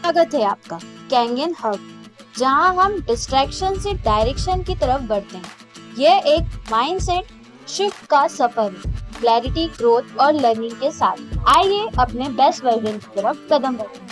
स्वागत है आपका कैंगन हब, जहां हम डिस्ट्रैक्शन से डायरेक्शन की तरफ बढ़ते हैं। यह एक माइंडसेट शिफ्ट का सफर है, क्लैरिटी, ग्रोथ और लर्निंग के साथ। आइए अपने बेस्ट वर्जन की तरफ कदम बढ़ाएं।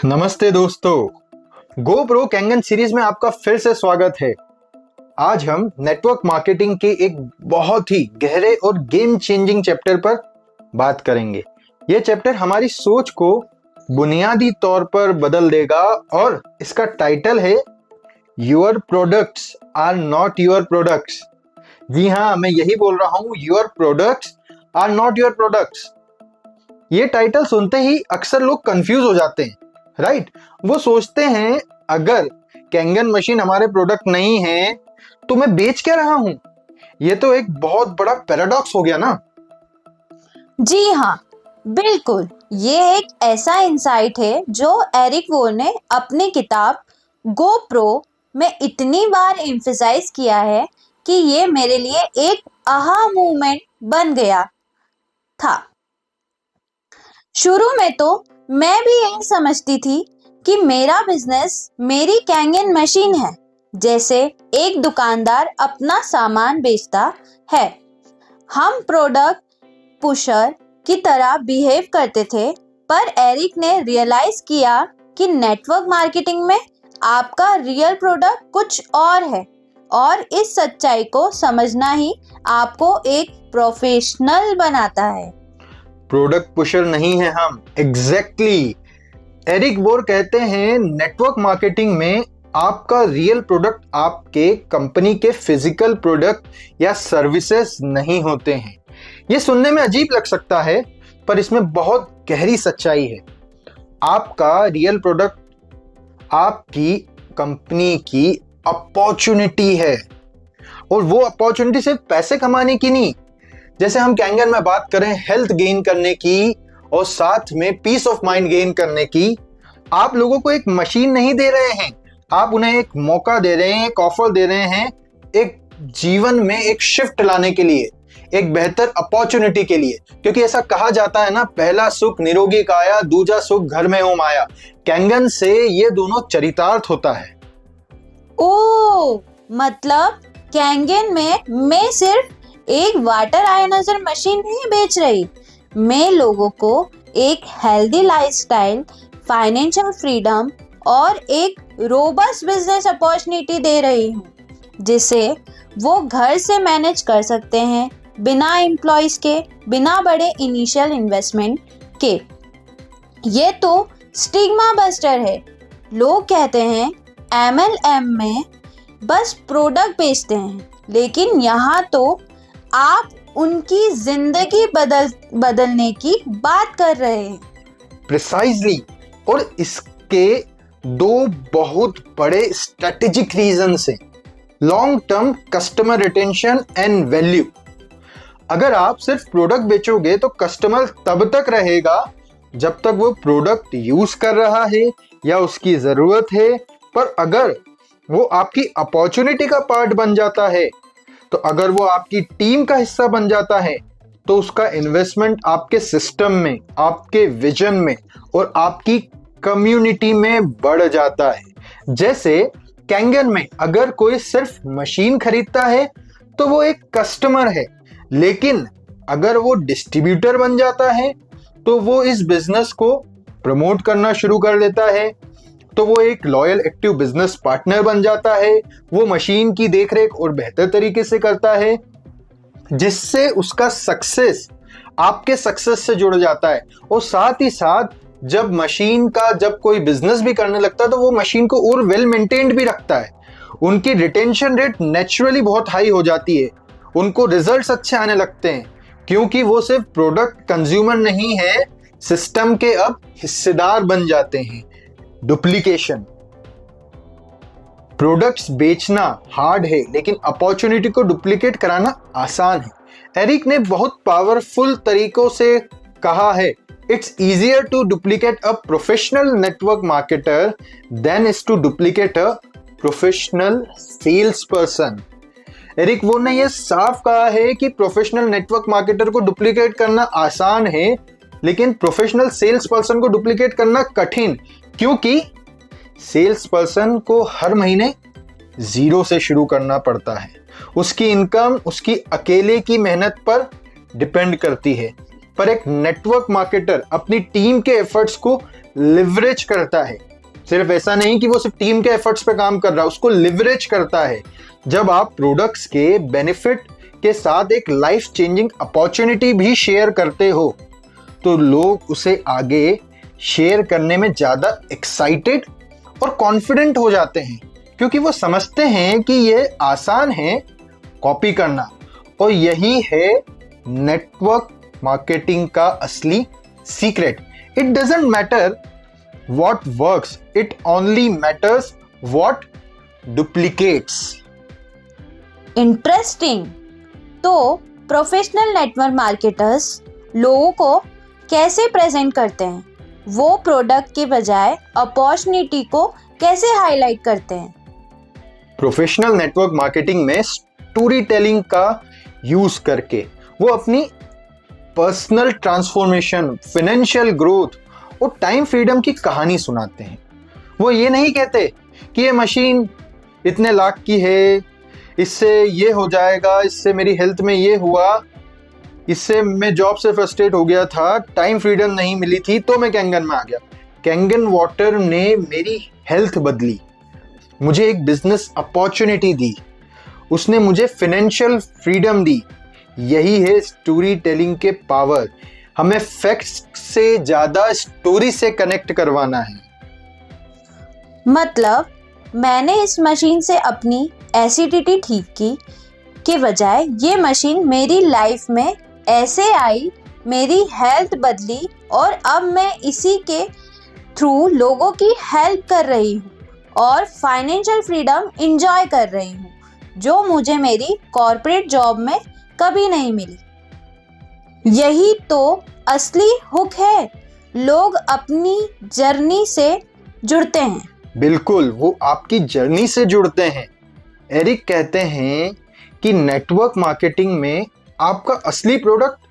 नमस्ते दोस्तों, GoPro कैंगन सीरीज में आपका फिर से स्वागत है। आज हम नेटवर्क मार्केटिंग के एक बहुत ही गहरे और गेम चेंजिंग चैप्टर पर बात करेंगे। यह चैप्टर हमारी सोच को बुनियादी तौर पर बदल देगा और इसका टाइटल है your products are not your products. जी हाँ, मैं यही बोल रहा हूं, your products are not your products. ये टाइटल सुनते ही अक्सर लोग कंफ्यूज हो जाते हैं, राइट? वो सोचते हैं अगर कैंगन मशीन हमारे प्रोडक्ट नहीं है तो मैं बेच क्या रहा हूं? ये तो एक बहुत बड़ा पैराडॉक्स हो गया ना। जी हाँ, बिल्कुल। ये एक ऐसा इंसाइट है जो एरिक वोर ने अपनी किताब GoPro में इतनी बार एम्फसाइज किया है कि ये मेरे लिए एक आहा मूवमेंट बन गया था। शुरू में तो मैं भी यही समझती थी कि मेरा बिजनेस मेरी कैंगन मशीन है, जैसे एक दुकानदार अपना सामान बेचता है। हम प्रोडक्ट पुशर की तरह बिहेव करते थे, पर एरिक ने रियलाइज किया कि नेटवर्क मार्केटिंग में आपका रियल प्रोडक्ट कुछ और है, और इस सच्चाई को समझना ही आपको एक प्रोफेशनल बनाता है। प्रोडक्ट पुशर नहीं है हम। एग्जैक्टली। एरिक वोर कहते हैं नेटवर्क मार्केटिंग में आपका रियल प्रोडक्ट आपके कंपनी के फिजिकल प्रोडक्ट या सर्विसेज नहीं होते हैं। ये सुनने में अजीब लग सकता है, पर इसमें बहुत गहरी सच्चाई है। आपका रियल प्रोडक्ट आपकी कंपनी की अपॉर्चुनिटी है, और वो अपॉर्चुनिटी सिर्फ पैसे कमाने की नहीं। जैसे हम कैंगन में बात करें हेल्थ गेन करने की और साथ में पीस ऑफ माइंड गेन करने की। आप लोगों को एक मशीन नहीं दे रहे हैं, आप उन्हें एक मौका दे रहे हैं, एक ऑफर दे रहे हैं, एक जीवन में एक शिफ्ट लाने के लिए, एक बेहतर अपॉर्चुनिटी के लिए। क्योंकि ऐसा कहा जाता है ना, पहला सुख निरोगी काया, दूजा सुख घर में हो माया। कैंगन से ये दोनों चरितार्थ होता है। ओ, मतलब कैंगन में मैं सिर्फ एक वाटर आयनाइजर मशीन नहीं बेच रही, मैं लोगों को एक हेल्दी लाइफस्टाइल, फाइनेंशियल फ्रीडम और एक रोबस्ट बिजनेस अपॉर्चुनिटी दे रही हूँ, जिसे वो घर से मैनेज कर सकते हैं, बिना एम्प्लॉयज के, बिना बड़े इनिशियल इन्वेस्टमेंट के। ये तो स्टिग्मा बस्टर है। लोग कहते हैं MLM में बस प्रोडक्ट बेचते हैं, लेकिन यहाँ तो आप उनकी जिंदगी बदलने की बात कर रहे हैं। प्रिसाइजली। और इसके दो बहुत बड़े स्ट्रेटेजिक रीजंस हैं। Long term customer retention and value. अगर आप सिर्फ प्रोडक्ट बेचोगे तो कस्टमर तब तक रहेगा जब तक वो प्रोडक्ट यूज कर रहा है या उसकी जरूरत है, पर अगर वो आपकी अपॉर्चुनिटी का पार्ट बन जाता है, तो अगर वो आपकी टीम का हिस्सा बन जाता है, तो उसका इन्वेस्टमेंट आपके सिस्टम में, आपके विजन में और आपकी कम्युनिटी में बढ़ जाता है। जैसे कैंगन में अगर कोई सिर्फ मशीन खरीदता है तो वो एक कस्टमर है, लेकिन अगर वो डिस्ट्रीब्यूटर बन जाता है तो वो इस बिजनेस को प्रमोट करना शुरू कर देता है, तो वो एक लॉयल एक्टिव बिजनेस पार्टनर बन जाता है। वो मशीन की देखरेख और बेहतर तरीके से करता है, जिससे उसका सक्सेस आपके सक्सेस से जुड़ जाता है। और साथ ही साथ जब कोई बिजनेस भी करने लगता है तो वो मशीन को और वेल मेंटेन्ड भी रखता है। उनकी रिटेंशन रेट नेचुरली बहुत हाई हो जाती है, उनको रिजल्ट्स अच्छे आने लगते हैं, क्योंकि वो सिर्फ प्रोडक्ट कंज्यूमर नहीं है, सिस्टम के अब हिस्सेदार बन जाते हैं। डुप्लीकेशन। प्रोडक्ट्स बेचना हार्ड है, लेकिन अपॉर्चुनिटी को डुप्लीकेट कराना आसान है। एरिक ने बहुत पावरफुल तरीकों से कहा है, it's easier to duplicate a professional network marketer than is to duplicate a professional sales person. Eric Worre ने यह साफ कहा है कि प्रोफेशनल नेटवर्क मार्केटर को डुप्लीकेट करना आसान है, लेकिन प्रोफेशनल सेल्स पर्सन को डुप्लीकेट करना कठिन, क्योंकि सेल्स पर्सन को हर महीने जीरो से शुरू करना पड़ता है। उसकी इनकम उसकी अकेले की मेहनत पर डिपेंड करती है, पर एक नेटवर्क मार्केटर अपनी टीम के एफर्ट्स को लिवरेज करता है। सिर्फ ऐसा नहीं कि वो सिर्फ टीम के एफर्ट्स पे काम कर रहा है, उसको लिवरेज करता है। जब आप प्रोडक्ट्स के बेनिफिट के साथ एक लाइफ चेंजिंग अपॉर्चुनिटी भी शेयर करते हो, तो लोग उसे आगे शेयर करने में ज्यादा एक्साइटेड और कॉन्फिडेंट हो जाते हैं, क्योंकि वो समझते हैं कि ये आसान है कॉपी करना। और यही है नेटवर्क मार्केटिंग का असली secret. It doesn't matter what works, it only matters what duplicates. Interesting. तो प्रोफेशनल नेटवर्क मार्केटर्स लोगों को कैसे प्रेजेंट करते हैं? वो प्रोडक्ट के बजाय अपॉर्चुनिटी को कैसे हाईलाइट करते हैं? प्रोफेशनल नेटवर्क मार्केटिंग में स्टोरी टेलिंग का यूज करके वो अपनी पर्सनल ट्रांसफॉर्मेशन, फाइनेंशियल ग्रोथ और टाइम फ्रीडम की कहानी सुनाते हैं। वो ये नहीं कहते कि ये मशीन इतने लाख की है, इससे ये हो जाएगा, इससे मेरी हेल्थ में ये हुआ, इससे मैं जॉब से फ्रस्ट्रेट हो गया था, टाइम फ्रीडम नहीं मिली थी तो मैं कैंगन में आ गया। कैंगन वाटर ने मेरी हेल्थ बदली, मुझे एक बिजनेस अपॉर्चुनिटी दी, उसने मुझे फाइनेंशियल फ्रीडम दी। यही है स्टोरी टेलिंग के पावर। हमें फैक्ट्स से ज्यादा स्टोरी से कनेक्ट करवाना है। मतलब मैंने इस मशीन से अपनी एसिडिटी ठीक की के बजाय ये मशीन मेरी लाइफ में ऐसे आई, मेरी हेल्थ बदली और अब मैं इसी के थ्रू लोगों की हेल्प कर रही हूँ और फाइनेंशियल फ्रीडम इंजॉय कर रही हूँ, जो मुझे मेरी कॉर्पोरेट जॉब में कभी नहीं मिली। यही तो असली हुक है। लोग अपनी जर्नी से जुड़ते हैं। बिल्कुल, वो आपकी जर्नी से जुड़ते हैं। एरिक कहते हैं कि नेटवर्क मार्केटिंग में आपका असली प्रोडक्ट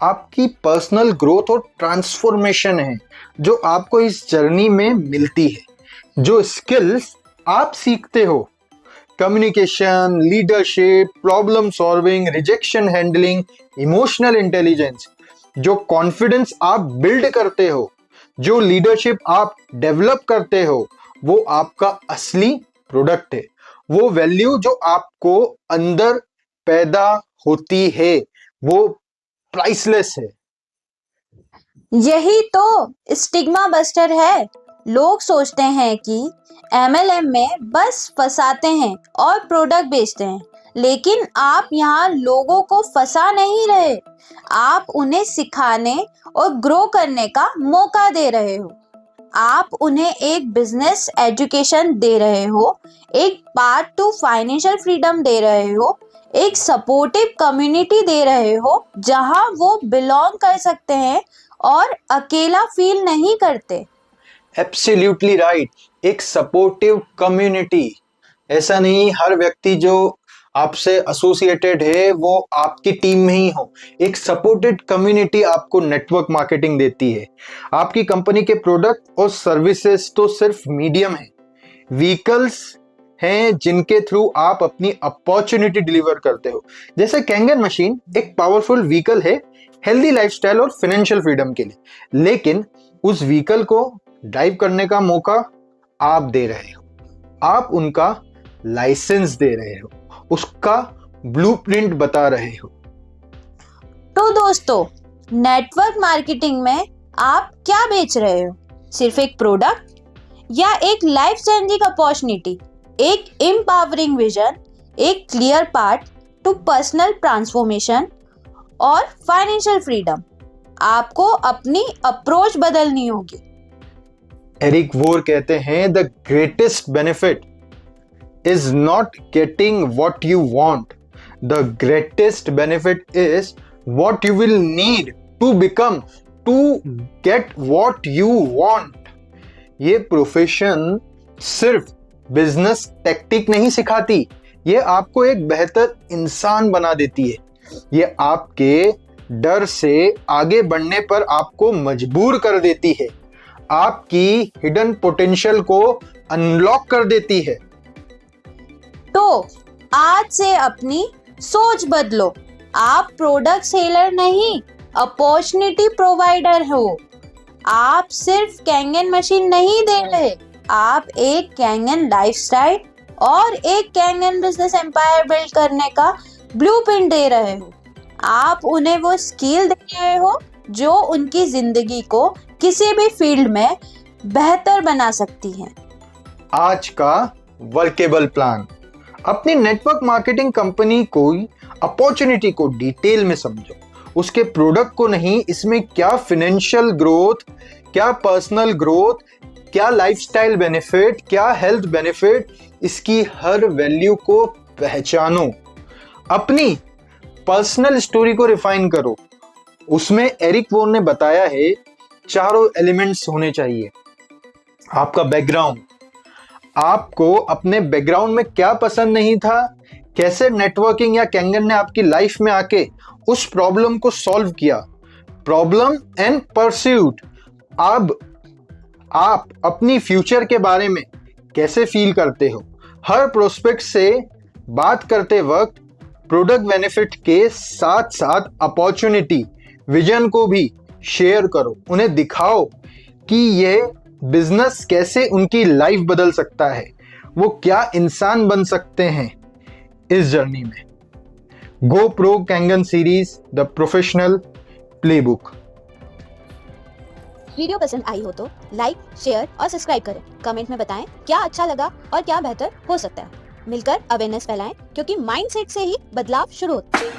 आपकी पर्सनल ग्रोथ और ट्रांसफॉर्मेशन है, जो आपको इस जर्नी में मिलती है। जो स्किल्स आप सीखते हो, communication, leadership, problem solving, rejection handling, emotional intelligence, जो कॉन्फिडेंस आप बिल्ड करते हो, जो लीडरशिप आप डेवलप करते हो, वो आपका असली प्रोडक्ट है। वो वैल्यू जो आपको अंदर पैदा होती है, वो प्राइसलेस है। यही तो स्टिग्मा बस्टर है। लोग सोचते हैं कि MLM में बस फंसाते हैं और प्रोडक्ट बेचते हैं, लेकिन आप यहाँ लोगों को फंसा नहीं रहे, आप उन्हें सिखाने और ग्रो करने का मौका दे रहे हो। आप उन्हें एक बिजनेस एजुकेशन दे रहे हो, एक पार्ट टू फाइनेंशियल फ्रीडम दे रहे हो, एक सपोर्टिव कम्युनिटी दे रहे हो जहां वो बिलोंग कर सकते हैं और अकेला फील नहीं करते। Absolutely right. एक सपोर्टिव कम्युनिटी। ऐसा नहीं हर व्यक्ति जो आपसे एसोसिएटेड है वो आपकी टीम में ही हो। एक सपोर्टेड कम्युनिटी आपको नेटवर्क मार्केटिंग देती है। आपकी कंपनी के प्रोडक्ट और सर्विसेज तो सिर्फ मीडियम है, व्हीकल्स हैं जिनके थ्रू आप अपनी अपॉर्चुनिटी डिलीवर करते हो। जैसे कैंगन मशीन एक पावरफुल व्हीकल है हेल्दी लाइफस्टाइल और फाइनेंशियल फ्रीडम के लिए, लेकिन उस व्हीकल को ड्राइव करने का मौका आप दे रहे हो, आप उनका लाइसेंस दे रहे हो, उसका ब्लूप्रिंट बता रहे हो। तो दोस्तों, नेटवर्क मार्केटिंग में आप क्या बेच रहे हो? सिर्फ एक प्रोडक्ट या एक लाइफ चेंजिंग अपॉर्चुनिटी, एक एम्पावरिंग विजन, एक clear path to personal transformation और फाइनेंशियल फ्रीडम? आपको अपनी अप्रोच बदलनी होगी। एरिक वोर कहते हैं the greatest benefit is not getting what you want. The greatest benefit is what you will need to become to get what you want. ये profession सिर्फ business tactic नहीं सिखाती, ये आपको एक बेहतर इंसान बना देती है। ये आपके डर से आगे बढ़ने पर आपको मजबूर कर देती है, आपकी हिडन पोटेंशियल को अनलॉक कर देती है। तो आज से अपनी सोच बदलो। आप प्रोडक्ट सेलर नहीं, अपॉर्चुनिटी प्रोवाइडर हो। आप सिर्फ कैंगन मशीन नहीं दे रहे, आप एक कैंगन लाइफस्टाइल और एक कैंगन बिजनेस एम्पायर बिल्ड करने का ब्लूप्रिंट दे रहे हो। आप उन्हें वो स्किल दे रहे हो जो उनकी जिंदगी को किसी भी फील्ड में बेहतर बना सकती है। आज का वर्केबल प्लान। अपनी नेटवर्क मार्केटिंग कंपनी को अपॉर्चुनिटी को डिटेल में समझो, उसके प्रोडक्ट को नहीं, इसमें क्या फाइनेंशियल ग्रोथ, क्या पर्सनल ग्रोथ, क्या लाइफस्टाइल बेनिफिट, क्या हेल्थ बेनिफिट, इसकी हर वैल्यू को पहचानो। अपनी पर्सनल स्टोरी को रिफाइन करो। उसमें एरिक वोन ने बताया है 4 एलिमेंट्स होने चाहिए। आपका बैकग्राउंड, आपको अपने बैकग्राउंड में क्या पसंद नहीं था, कैसे नेटवर्किंग या कैंगन ने आपकी लाइफ में आके उस प्रॉब्लम को सॉल्व किया। Problem and pursuit. अब आप अपनी फ्यूचर के बारे में कैसे फील करते हो। हर प्रोस्पेक्ट से बात करते वक्त प्रोडक्ट बेनिफिट के साथ साथ अपॉर्चुनिटी विजन को भी शेयर करो। उन्हें दिखाओ कि यह बिजनेस कैसे उनकी लाइफ बदल सकता है, वो क्या इंसान बन सकते हैं इस जर्नी में। Go pro Kangan series the professional playbook. Video पसंद आई हो तो लाइक, शेयर और सब्सक्राइब करें। कमेंट में बताएं क्या अच्छा लगा और क्या बेहतर हो सकता है। मिलकर अवेयरनेस फैलाएं, क्योंकि माइंडसेट से ही बदलाव शुरू होता है।